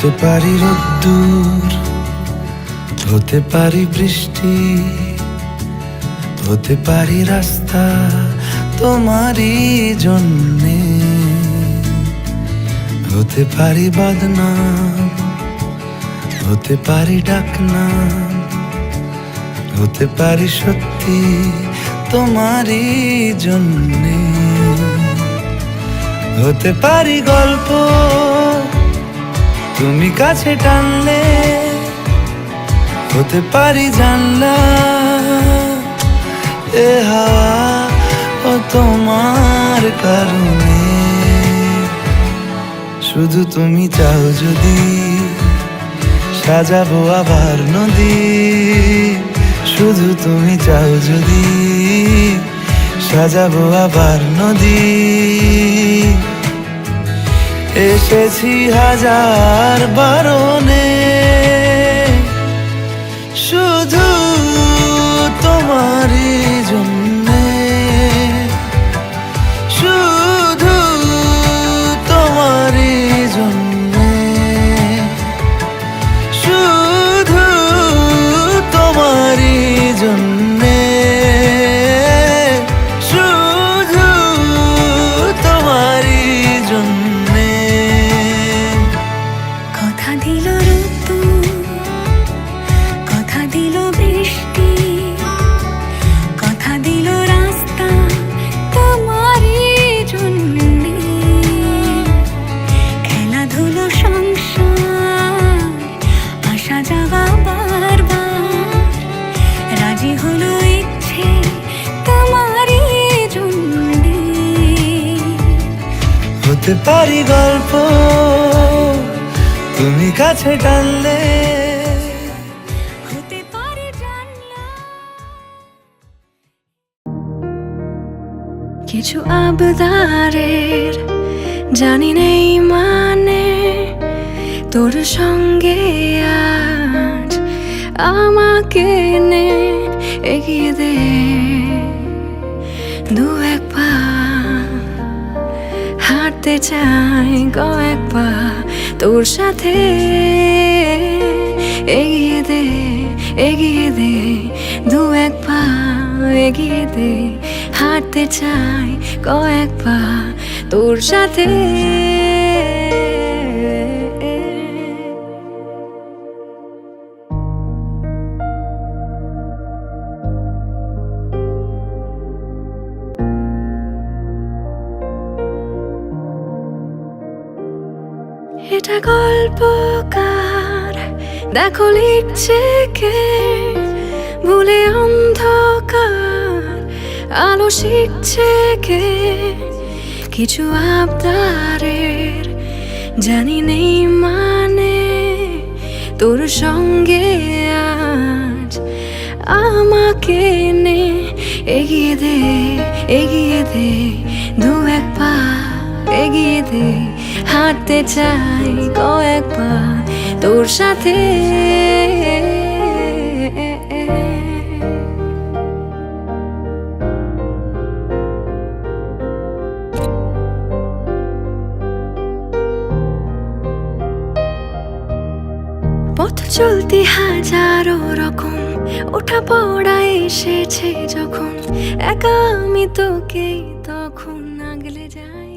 হতে পারি রোদ্দুর, হতে পারি বৃষ্টি, হতে পারি রাস্তা তোমারই জন্যে, হতে পারি বদনাম, হতে পারি ডাকনাম, হতে পারি সত্যি তোমারই জন্যে, হতে পারি গল্প তুমি কাছে টানলে, হতে পারি জানলা এ হাওয়া ও তোমার কারণে। শুধু তুমি চাও যদি সাজাবো আবার নদী, শুধু তুমি চাও যদি সাজাবো আবার নদী। এসেছি হাজার বারণে শুধু তোমারই জন্যে, শুধু তোমারই জন্যে, শুধু তোমারই জন্যে, শুধু তোমারই জন্যে। কথা দিল ঋতু, কথা দিল বৃষ্টি, কথা দিল রাস্তা তোমারই জন্যে, খেলাধুলো সংসার আসা যাওয়া বারবার, রাজি হলো ইচ্ছে তোমারই জন্যে। হতে পারি গল্প তুমি কাছে টানলে, হতে পারে জানলা। কিছু আবদারের জানি নেই মানে, তোর সঙ্গে আজ আমাকে নে এগিয়ে দে দু এক পা, হাঁটতে চাই কয়েক পা তোর সাথে, এগিয়ে দে এগিয়ে দে দু এক পা, এগিয়ে দে হাঁটতে চাই কয়েক পা তোর সাথে। এটা গল্পকার দেখো লিখছে কে, ভুলে অন্ধকার আলো শিখছে কে। কিছু আবদারের জানি নেই মানে, তোর সঙ্গে আজ আমাকে নে এগিয়ে দে এগিয়ে দে দু এক পা, এগিয়ে দে হাঁটতে চাই কয়েক পা তোর সাথে। পথ চলতি হাজারো রকম, ওঠা পড়া এসেছে যখন, একা আমি তোকে তখন আগলে যাই।